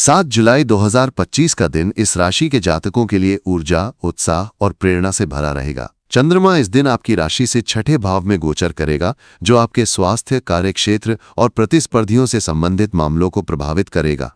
7 जुलाई 2025 का दिन इस राशि के जातकों के लिए ऊर्जा, उत्साह और प्रेरणा से भरा रहेगा। चंद्रमा इस दिन आपकी राशि से छठे भाव में गोचर करेगा, जो आपके स्वास्थ्य, कार्यक्षेत्र और प्रतिस्पर्धियों से संबंधित मामलों को प्रभावित करेगा।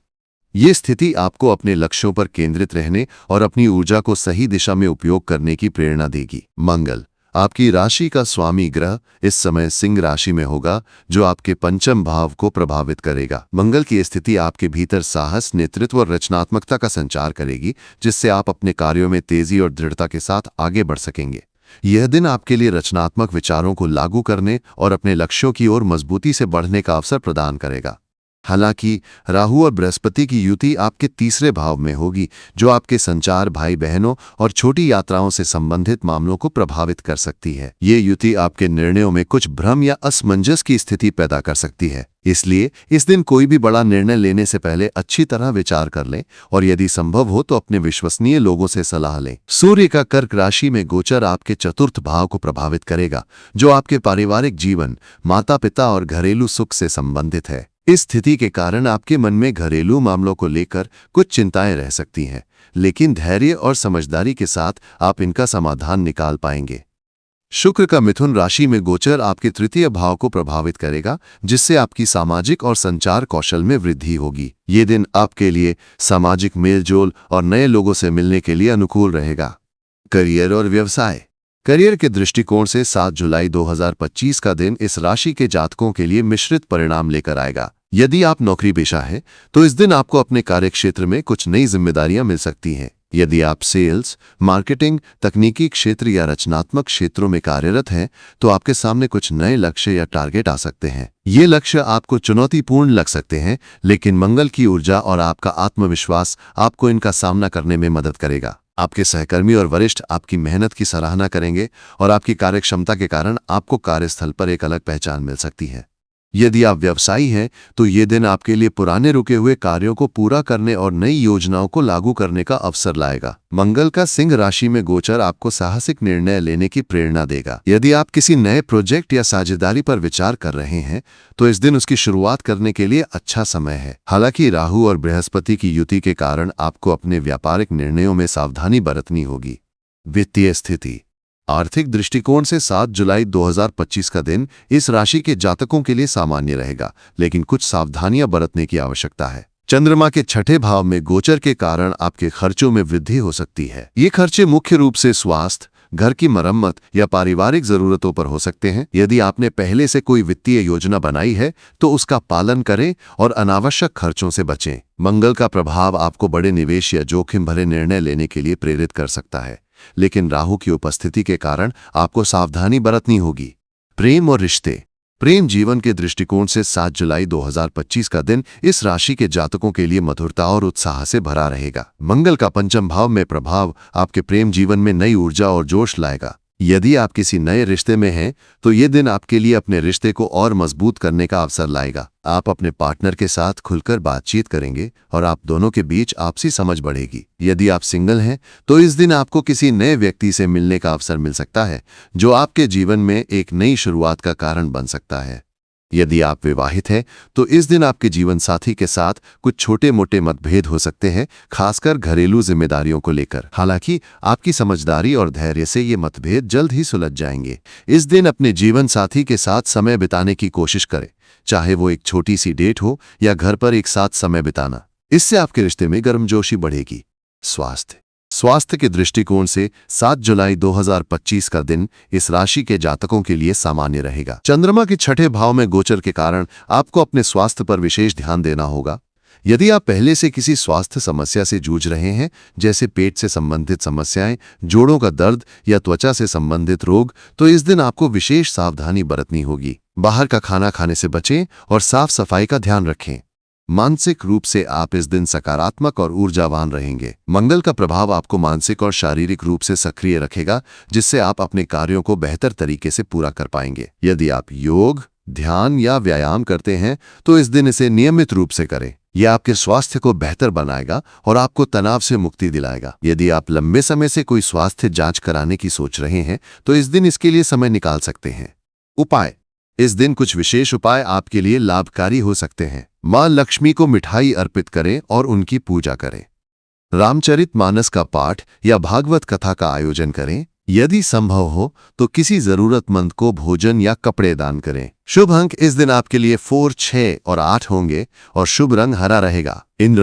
ये स्थिति आपको अपने लक्ष्यों पर केंद्रित रहने और अपनी ऊर्जा को सही दिशा में उपयोग करने की प्रेरणा देगी। मंगल, आपकी राशि का स्वामी ग्रह इस समय सिंह राशि में होगा, जो आपके पंचम भाव को प्रभावित करेगा। मंगल की स्थिति आपके भीतर साहस, नेतृत्व और रचनात्मकता का संचार करेगी, जिससे आप अपने कार्यों में तेजी और दृढ़ता के साथ आगे बढ़ सकेंगे। यह दिन आपके लिए रचनात्मक विचारों को लागू करने और अपने लक्ष्यों की ओर मजबूती से बढ़ने का अवसर प्रदान करेगा। हालांकि राहु और बृहस्पति की युति आपके तीसरे भाव में होगी, जो आपके संचार, भाई बहनों और छोटी यात्राओं से संबंधित मामलों को प्रभावित कर सकती है। ये युति आपके निर्णयों में कुछ भ्रम या असमंजस की स्थिति पैदा कर सकती है। इसलिए इस दिन कोई भी बड़ा निर्णय लेने से पहले अच्छी तरह विचार कर लें और यदि संभव हो तो अपने विश्वसनीय लोगों से सलाह लें। सूर्य का कर्क राशि में गोचर आपके चतुर्थ भाव को प्रभावित करेगा, जो आपके पारिवारिक जीवन, माता पिता और घरेलू सुख से संबंधित है। इस स्थिति के कारण आपके मन में घरेलू मामलों को लेकर कुछ चिंताएं रह सकती हैं, लेकिन धैर्य और समझदारी के साथ आप इनका समाधान निकाल पाएंगे। शुक्र का मिथुन राशि में गोचर आपके तृतीय भाव को प्रभावित करेगा, जिससे आपकी सामाजिक और संचार कौशल में वृद्धि होगी। ये दिन आपके लिए सामाजिक मेलजोल और नए लोगों से मिलने के लिए अनुकूल रहेगा। करियर और व्यवसाय। करियर के दृष्टिकोण से 7 जुलाई 2025 का दिन इस राशि के जातकों के लिए मिश्रित परिणाम लेकर आएगा। यदि आप नौकरी पेशा है तो इस दिन आपको अपने कार्यक्षेत्र में कुछ नई जिम्मेदारियां मिल सकती हैं। यदि आप सेल्स, मार्केटिंग, तकनीकी क्षेत्र या रचनात्मक क्षेत्रों में कार्यरत हैं तो आपके सामने कुछ नए लक्ष्य या टारगेट आ सकते हैं। ये लक्ष्य आपको चुनौतीपूर्ण लग सकते हैं, लेकिन मंगल की ऊर्जा और आपका आत्मविश्वास आपको इनका सामना करने में मदद करेगा। आपके सहकर्मी और वरिष्ठ आपकी मेहनत की सराहना करेंगे और आपकी कार्यक्षमता के कारण आपको कार्यस्थल पर एक अलग पहचान मिल सकती है। यदि आप व्यवसायी हैं तो ये दिन आपके लिए पुराने रुके हुए कार्यों को पूरा करने और नई योजनाओं को लागू करने का अवसर लाएगा। मंगल का सिंह राशि में गोचर आपको साहसिक निर्णय लेने की प्रेरणा देगा। यदि आप किसी नए प्रोजेक्ट या साझेदारी पर विचार कर रहे हैं तो इस दिन उसकी शुरुआत करने के लिए अच्छा समय है। हालांकि राहु और बृहस्पति की युति के कारण आपको अपने व्यापारिक निर्णयों में सावधानी बरतनी होगी। वित्तीय स्थिति। आर्थिक दृष्टिकोण से 7 जुलाई 2025 का दिन इस राशि के जातकों के लिए सामान्य रहेगा, लेकिन कुछ सावधानियां बरतने की आवश्यकता है। चंद्रमा के छठे भाव में गोचर के कारण आपके खर्चों में वृद्धि हो सकती है। ये खर्चे मुख्य रूप से स्वास्थ्य, घर की मरम्मत या पारिवारिक जरूरतों पर हो सकते हैं। यदि आपने पहले से कोई वित्तीय योजना बनाई है तो उसका पालन करें और अनावश्यक खर्चों से बचें। मंगल का प्रभाव आपको बड़े निवेश या जोखिम भरे निर्णय लेने के लिए प्रेरित कर सकता है, लेकिन राहु की उपस्थिति के कारण आपको सावधानी बरतनी होगी। प्रेम और रिश्ते। प्रेम जीवन के दृष्टिकोण से 7 जुलाई 2025 का दिन इस राशि के जातकों के लिए मधुरता और उत्साह से भरा रहेगा। मंगल का पंचम भाव में प्रभाव आपके प्रेम जीवन में नई ऊर्जा और जोश लाएगा। यदि आप किसी नए रिश्ते में हैं तो ये दिन आपके लिए अपने रिश्ते को और मजबूत करने का अवसर लाएगा। आप अपने पार्टनर के साथ खुलकर बातचीत करेंगे और आप दोनों के बीच आपसी समझ बढ़ेगी। यदि आप सिंगल हैं तो इस दिन आपको किसी नए व्यक्ति से मिलने का अवसर मिल सकता है, जो आपके जीवन में एक नई शुरुआत का कारण बन सकता है। यदि आप विवाहित हैं तो इस दिन आपके जीवन साथी के साथ कुछ छोटे मोटे मतभेद हो सकते हैं, खासकर घरेलू जिम्मेदारियों को लेकर। हालांकि आपकी समझदारी और धैर्य से ये मतभेद जल्द ही सुलझ जाएंगे। इस दिन अपने जीवन साथी के साथ समय बिताने की कोशिश करें, चाहे वो एक छोटी सी डेट हो या घर पर एक साथ समय बिताना। इससे आपके रिश्ते में गर्मजोशी बढ़ेगी। स्वास्थ्य के दृष्टिकोण से 7 जुलाई 2025 का दिन इस राशि के जातकों के लिए सामान्य रहेगा। चंद्रमा के छठे भाव में गोचर के कारण आपको अपने स्वास्थ्य पर विशेष ध्यान देना होगा। यदि आप पहले से किसी स्वास्थ्य समस्या से जूझ रहे हैं, जैसे पेट से संबंधित समस्याएं, जोड़ों का दर्द या त्वचा से संबंधित रोग, तो इस दिन आपको विशेष सावधानी बरतनी होगी। बाहर का खाना खाने से बचें और साफ सफाई का ध्यान रखें। मानसिक रूप से आप इस दिन सकारात्मक और ऊर्जावान रहेंगे। मंगल का प्रभाव आपको मानसिक और शारीरिक रूप से सक्रिय रखेगा, जिससे आप अपने कार्यों को बेहतर तरीके से पूरा कर पाएंगे। यदि आप योग, ध्यान या व्यायाम करते हैं तो इस दिन इसे नियमित रूप से करें। यह आपके स्वास्थ्य को बेहतर बनाएगा और आपको तनाव से मुक्ति दिलाएगा। यदि आप लंबे समय से कोई स्वास्थ्य जांच कराने की सोच रहे हैं तो इस दिन इसके लिए समय निकाल सकते हैं। उपाय। इस दिन कुछ विशेष उपाय आपके लिए लाभकारी हो सकते हैं। माँ लक्ष्मी को मिठाई अर्पित करें और उनकी पूजा करें। रामचरितमानस का पाठ या भागवत कथा का आयोजन करें। यदि संभव हो तो किसी जरूरतमंद को भोजन या कपड़े दान करें। शुभ अंक इस दिन आपके लिए 4, 6 और 8 होंगे और शुभ रंग हरा रहेगा। इन